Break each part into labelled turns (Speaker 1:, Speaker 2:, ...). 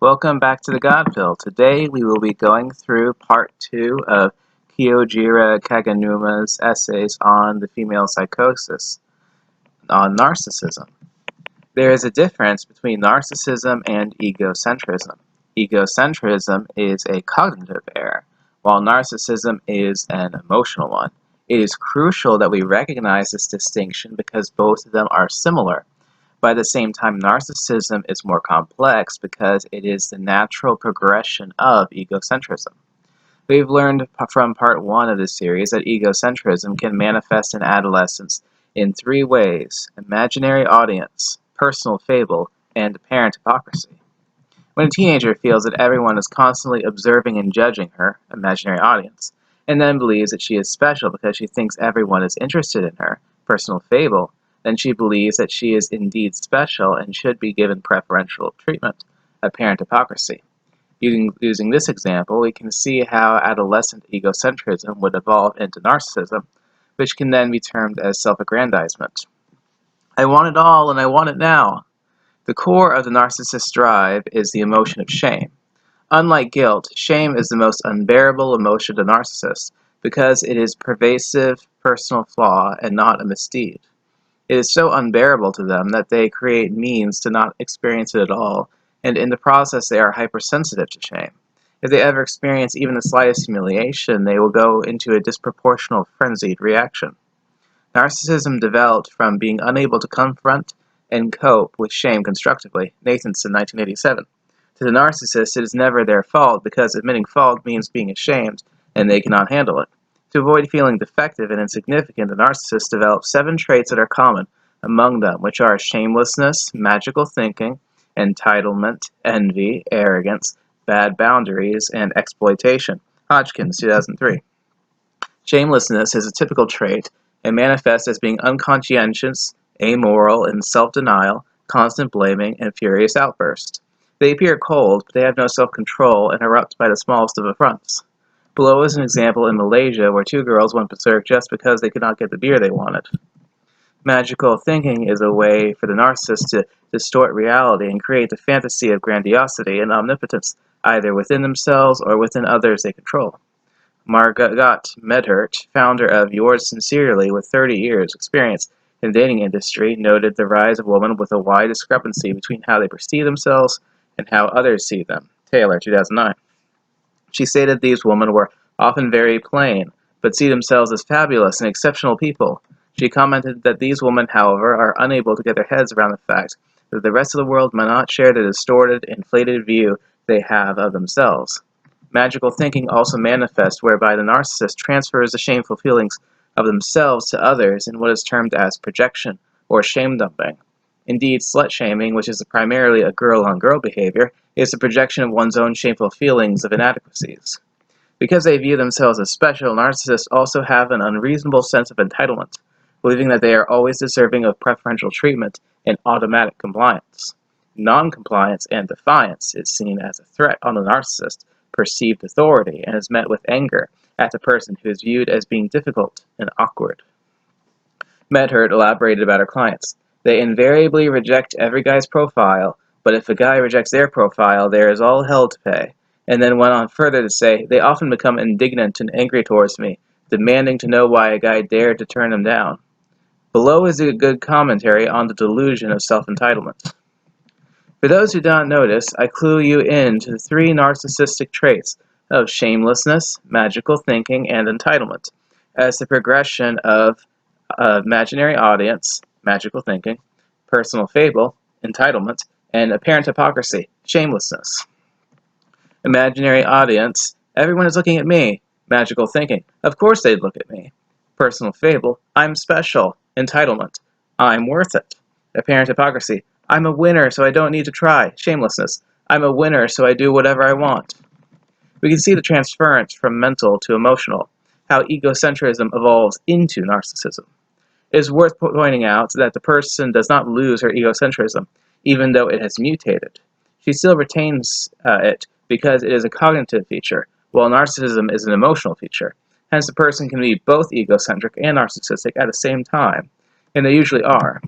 Speaker 1: Welcome back to the Godpill. Today we will be going through part 2 of Kyojiro Kaganuma's essays on the female psychosis, on narcissism. There is a difference between narcissism and egocentrism. Egocentrism is a cognitive error, while narcissism is an emotional one. It is crucial that we recognize this distinction because both of them are similar. But at the same time, narcissism is more complex because it is the natural progression of egocentrism. We've learned from part 1 of this series that egocentrism can manifest in adolescence in 3 ways: imaginary audience, personal fable, and apparent hypocrisy. When a teenager feels that everyone is constantly observing and judging her, imaginary audience, and then believes that she is special because she thinks everyone is interested in her, personal fable, then she believes that she is indeed special and should be given preferential treatment, apparent hypocrisy. Using this example, we can see how adolescent egocentrism would evolve into narcissism, which can then be termed as self-aggrandizement. I want it all and I want it now. The core of the narcissist's drive is the emotion of shame. Unlike guilt, shame is the most unbearable emotion to narcissists because it is a pervasive personal flaw and not a misdeed. It is so unbearable to them that they create means to not experience it at all, and in the process they are hypersensitive to shame. If they ever experience even the slightest humiliation, they will go into a disproportional frenzied reaction. Narcissism developed from being unable to confront and cope with shame constructively, Nathanson, 1987. To the narcissist, it is never their fault because admitting fault means being ashamed, and they cannot handle it. To avoid feeling defective and insignificant, the narcissist develops 7 traits that are common among them, which are shamelessness, magical thinking, entitlement, envy, arrogance, bad boundaries, and exploitation. Hodgkins, 2003. Shamelessness is a typical trait and manifests as being unconscientious, amoral, and self-denial, constant blaming, and furious outbursts. They appear cold, but they have no self-control and erupt by the smallest of affronts. Below is an example in Malaysia where 2 girls went berserk just because they could not get the beer they wanted. Magical thinking is a way for the narcissist to distort reality and create the fantasy of grandiosity and omnipotence, either within themselves or within others they control. Margot Medhurt, founder of Yours Sincerely with 30 years experience in the dating industry, noted the rise of women with a wide discrepancy between how they perceive themselves and how others see them. Taylor, 2009. She stated these women were often very plain, but see themselves as fabulous and exceptional people. She commented that these women, however, are unable to get their heads around the fact that the rest of the world may not share the distorted, inflated view they have of themselves. Magical thinking also manifests whereby the narcissist transfers the shameful feelings of themselves to others in what is termed as projection or shame dumping. Indeed, slut-shaming, which is primarily a girl-on-girl behavior, is the projection of one's own shameful feelings of inadequacies. Because they view themselves as special, narcissists also have an unreasonable sense of entitlement, believing that they are always deserving of preferential treatment and automatic compliance. Non-compliance and defiance is seen as a threat on the narcissist's perceived authority and is met with anger at the person who is viewed as being difficult and awkward. Medhurt elaborated about her clients. They invariably reject every guy's profile, but if a guy rejects their profile, there is all hell to pay. And then went on further to say, they often become indignant and angry towards me, demanding to know why a guy dared to turn them down. Below is a good commentary on the delusion of self-entitlement. For those who do not notice, I clue you in to the 3 narcissistic traits of shamelessness, magical thinking, and entitlement, as the progression of imaginary audience, magical thinking, personal fable, entitlement, and apparent hypocrisy, shamelessness. Imaginary audience, everyone is looking at me, magical thinking, of course they'd look at me. Personal fable, I'm special, entitlement, I'm worth it. Apparent hypocrisy, I'm a winner so I don't need to try, shamelessness, I'm a winner so I do whatever I want. We can see the transference from mental to emotional, how egocentrism evolves into narcissism. It is worth pointing out that the person does not lose her egocentrism, even though it has mutated. She still retains it because it is a cognitive feature, while narcissism is an emotional feature. Hence, the person can be both egocentric and narcissistic at the same time, and they usually are.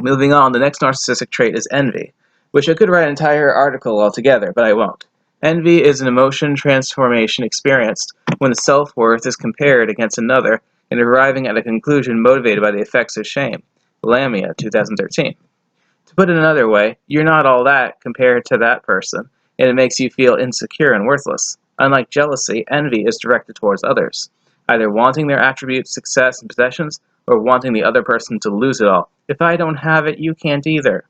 Speaker 1: Moving on, the next narcissistic trait is envy. which I could write an entire article altogether, but I won't. Envy is an emotion transformation experienced when the self-worth is compared against another and arriving at a conclusion motivated by the effects of shame. Lamia, 2013. To put it another way, you're not all that compared to that person, and it makes you feel insecure and worthless. Unlike jealousy, envy is directed towards others, either wanting their attributes, success, and possessions, or wanting the other person to lose it all. If I don't have it, you can't either.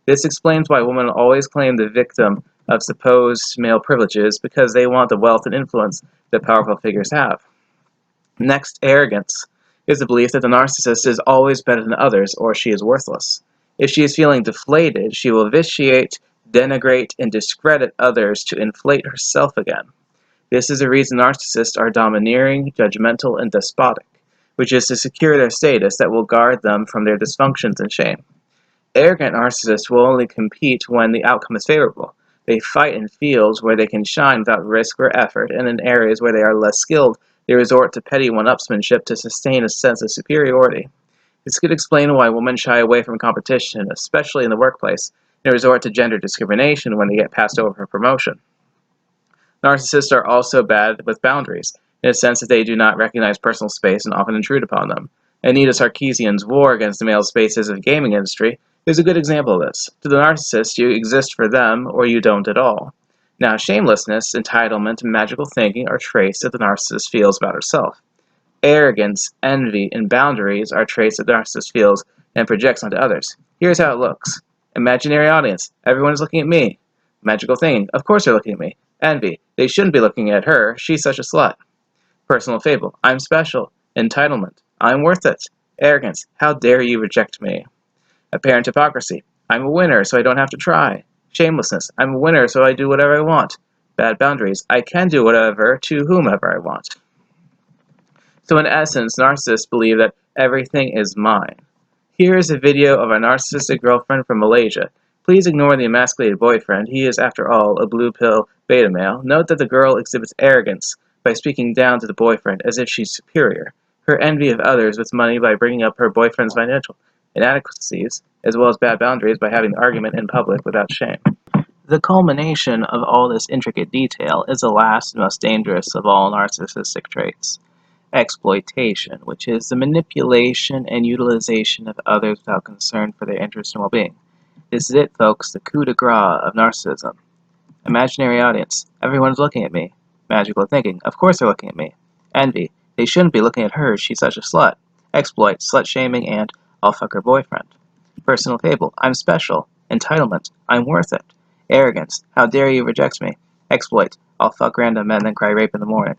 Speaker 1: This explains why women always claim the victim of supposed male privileges, because they want the wealth and influence that powerful figures have. Next, arrogance is the belief that the narcissist is always better than others, or she is worthless. If she is feeling deflated, she will vitiate, denigrate, and discredit others to inflate herself again. This is the reason narcissists are domineering, judgmental, and despotic, which is to secure their status that will guard them from their dysfunctions and shame. Arrogant narcissists will only compete when the outcome is favorable. They fight in fields where they can shine without risk or effort, and in areas where they are less skilled, they resort to petty one-upsmanship to sustain a sense of superiority. This could explain why women shy away from competition, especially in the workplace, and resort to gender discrimination when they get passed over for promotion. Narcissists are also bad with boundaries, in the sense that they do not recognize personal space and often intrude upon them. Anita Sarkeesian's war against the male spaces of the gaming industry is a good example of this. To the narcissist, you exist for them, or you don't at all. Now, shamelessness, entitlement, and magical thinking are traits that the narcissist feels about herself. Arrogance, envy, and boundaries are traits that the narcissist feels and projects onto others. Here's how it looks. Imaginary audience. Everyone is looking at me. Magical thinking. Of course they're looking at me. Envy. They shouldn't be looking at her. She's such a slut. Personal fable. I'm special. Entitlement. I'm worth it. Arrogance. How dare you reject me? Apparent hypocrisy. I'm a winner, so I don't have to try. Shamelessness. I'm a winner, so I do whatever I want. Bad boundaries. I can do whatever to whomever I want. So in essence, narcissists believe that everything is mine. Here is a video of a narcissistic girlfriend from Malaysia. Please ignore the emasculated boyfriend. He is, after all, a blue pill beta male. Note that the girl exhibits arrogance by speaking down to the boyfriend as if she's superior. Her envy of others with money by bringing up her boyfriend's financial inadequacies, as well as bad boundaries by having the argument in public without shame. The culmination of all this intricate detail is the last and most dangerous of all narcissistic traits. Exploitation, which is the manipulation and utilization of others without concern for their interest and well-being. This is it, folks, the coup de grace of narcissism. Imaginary audience. Everyone's looking at me. Magical thinking. Of course they're looking at me. Envy. They shouldn't be looking at her. She's such a slut. Exploit. Slut-shaming and I'll fuck her boyfriend. Personal fable. I'm special. Entitlement. I'm worth it. Arrogance. How dare you reject me? Exploit. I'll fuck random men then cry rape in the morning.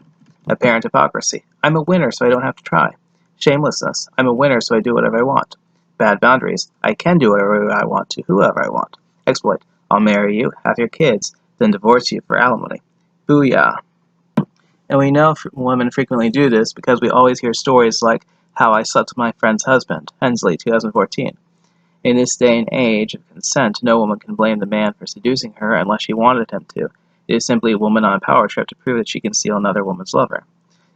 Speaker 1: Apparent hypocrisy. I'm a winner, so I don't have to try. Shamelessness. I'm a winner, so I do whatever I want. Bad boundaries. I can do whatever I want to whoever I want. Exploit. I'll marry you, have your kids, then divorce you for alimony. Booyah. And we know women frequently do this because we always hear stories like how I slept with my friend's husband, Hensley, 2014. In this day and age of consent, no woman can blame the man for seducing her unless she wanted him to. It is simply a woman on a power trip to prove that she can steal another woman's lover.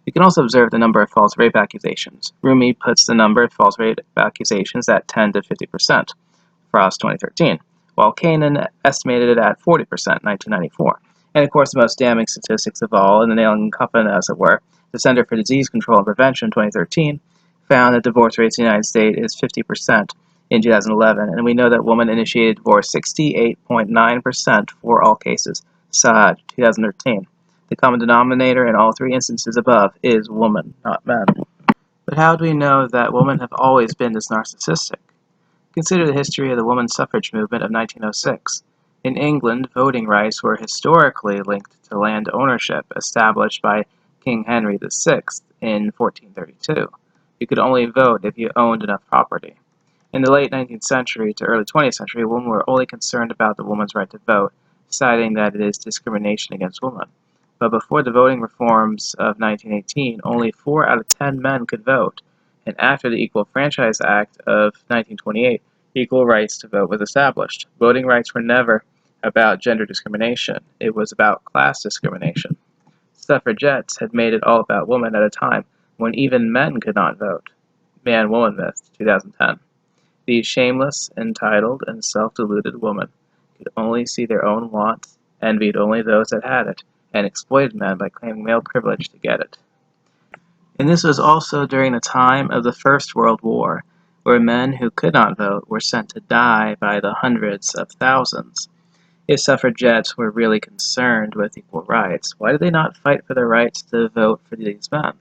Speaker 1: You can also observe the number of false rape accusations. Rumi puts the number of false rape accusations at 10 to 50%, Frost 2013, while Kanan estimated it at 40%, 1994. And of course, the most damning statistics of all, and the nail in the coffin, as it were, the Center for Disease Control and Prevention 2013 found that divorce rates in the United States is 50% in 2011, and we know that woman-initiated divorce 68.9% for all cases. Saad, 2013. The common denominator in all three instances above is woman, not men. But how do we know that women have always been this narcissistic? Consider the history of the women's suffrage movement of 1906. In England, voting rights were historically linked to land ownership established by King Henry VI in 1432. You could only vote if you owned enough property. In the late 19th century to early 20th century, women were only concerned about the woman's right to vote, citing that it is discrimination against women. But before the voting reforms of 1918, only 4 out of 10 men could vote, and after the Equal Franchise Act of 1928, equal rights to vote was established. Voting rights were never about gender discrimination. It was about class discrimination. Suffragettes had made it all about women at a time when even men could not vote. Man-Woman Myth, 2010. These shameless, entitled, and self-deluded women could only see their own wants, envied only those that had it, and exploited men by claiming male privilege to get it. And this was also during the time of the First World War, where men who could not vote were sent to die by the hundreds of thousands. If suffragettes were really concerned with equal rights, why did they not fight for the rights to vote for these men?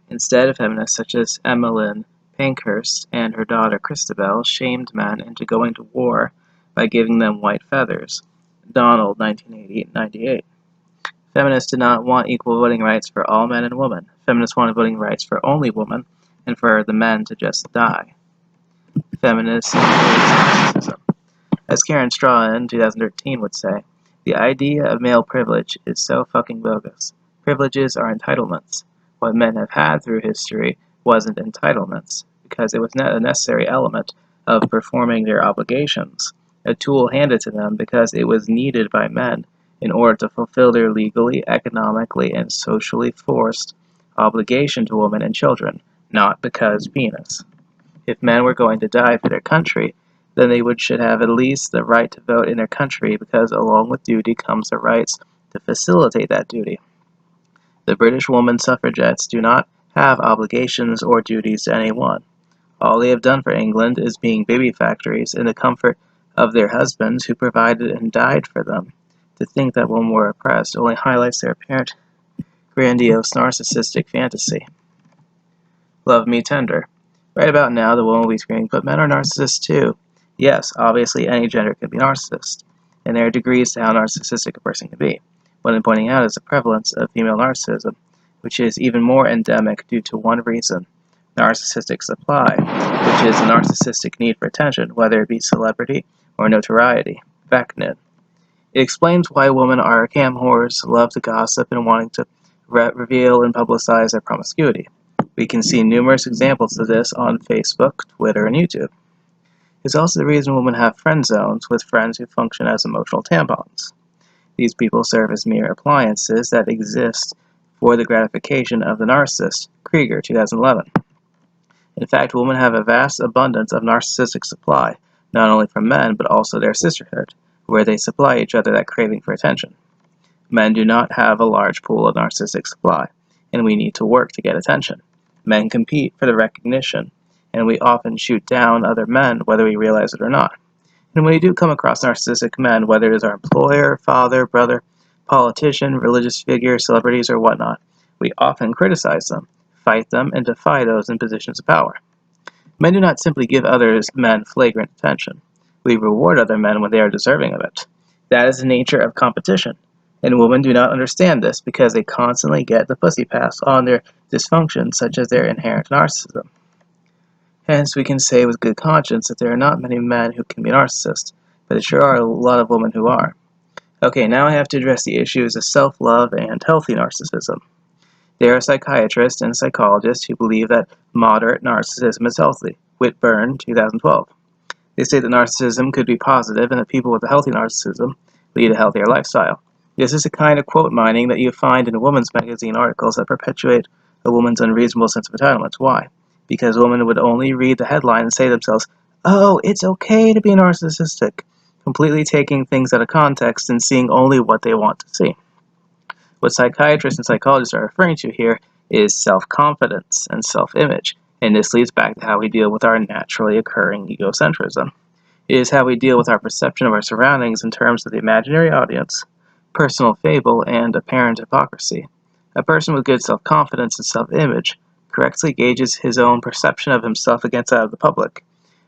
Speaker 1: Instead, feminists such as Emmeline Pankhurst and her daughter Christabel shamed men into going to war by giving them white feathers. Donald, 1998. Feminists did not want equal voting rights for all men and women. Feminists wanted voting rights for only women, and for the men to just die. Feminists embrace narcissism. As Karen Straw in 2013 would say, the idea of male privilege is so fucking bogus. Privileges are entitlements. What men have had through history wasn't entitlements, because it was a necessary element of performing their obligations, a tool handed to them because it was needed by men in order to fulfill their legally, economically, and socially forced obligation to women and children, not because penis. If men were going to die for their country, then they should have at least the right to vote in their country, because along with duty comes the rights to facilitate that duty. The British woman suffragettes do not have obligations or duties to anyone. All they have done for England is being baby factories in the comfort of their husbands who provided and died for them. To think that women were oppressed only highlights their apparent grandiose narcissistic fantasy. Love me tender. Right about now, the woman will be screaming, but men are narcissists too. Yes, obviously any gender can be narcissist, and there are degrees to how narcissistic a person can be. What I'm pointing out is the prevalence of female narcissism, which is even more endemic due to one reason: narcissistic supply, which is a narcissistic need for attention, whether it be celebrity or notoriety. Vecnin. It explains why women are cam whores, love to gossip, and wanting to reveal and publicize their promiscuity. We can see numerous examples of this on Facebook, Twitter, and YouTube. It's also the reason women have friend zones with friends who function as emotional tampons. These people serve as mere appliances that exist for the gratification of the narcissist. Krieger, 2011. In fact, women have a vast abundance of narcissistic supply, not only from men, but also their sisterhood, where they supply each other that craving for attention. Men do not have a large pool of narcissistic supply, and we need to work to get attention. Men compete for the recognition, and we often shoot down other men whether we realize it or not. And when we do come across narcissistic men, whether it is our employer, father, brother, politician, religious figure, celebrities, or whatnot, we often criticize them, fight them, and defy those in positions of power. Men do not simply give other men flagrant attention. We reward other men when they are deserving of it. That is the nature of competition. And women do not understand this because they constantly get the pussy pass on their dysfunctions, such as their inherent narcissism. Hence, we can say with good conscience that there are not many men who can be narcissists, but there sure are a lot of women who are. Okay, now I have to address the issues of self-love and healthy narcissism. There are psychiatrists and psychologists who believe that moderate narcissism is healthy. Whitburn, 2012. They say that narcissism could be positive and that people with a healthy narcissism lead a healthier lifestyle. This is the kind of quote mining that you find in women's magazine articles that perpetuate a woman's unreasonable sense of entitlement. Why? Because women would only read the headline and say to themselves, "Oh, it's okay to be narcissistic," completely taking things out of context and seeing only what they want to see. What psychiatrists and psychologists are referring to here is self-confidence and self-image, and this leads back to how we deal with our naturally occurring egocentrism. It is how we deal with our perception of our surroundings in terms of the imaginary audience, personal fable, and apparent hypocrisy. A person with good self-confidence and self-image correctly gauges his own perception of himself against that of the public.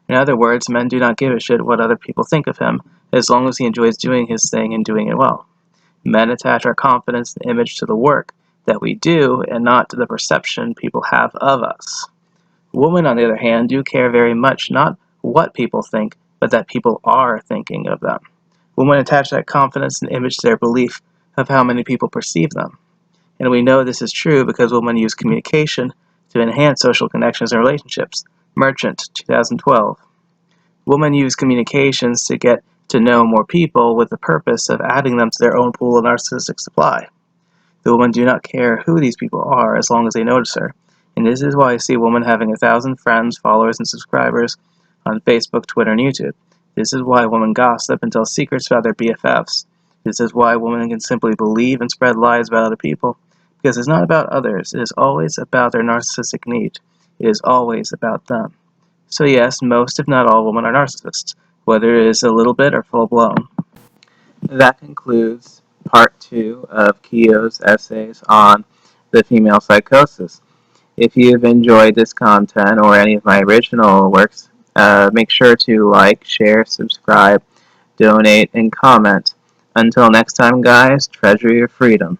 Speaker 1: In other words, men do not give a shit what other people think of him, as long as he enjoys doing his thing and doing it well. Men attach our confidence and image to the work that we do and not to the perception people have of us. Women, on the other hand, do care very much not what people think, but that people are thinking of them. Women attach that confidence and image to their belief of how many people perceive them. And we know this is true because women use communication to enhance social connections and relationships. Merchant, 2012. Women use communications to get to know more people with the purpose of adding them to their own pool of narcissistic supply. The women do not care who these people are as long as they notice her. And this is why I see women having 1,000 friends, followers, and subscribers on Facebook, Twitter, and YouTube. This is why women gossip and tell secrets about their BFFs. This is why women can simply believe and spread lies about other people. Because it's not about others, it is always about their narcissistic need. It is always about them. So yes, most if not all women are narcissists, whether it is a little bit or full-blown. That concludes part 2 of Kyo's essays on the female psychosis. If you've enjoyed this content or any of my original works, make sure to like, share, subscribe, donate, and comment. Until next time, guys, treasure your freedom.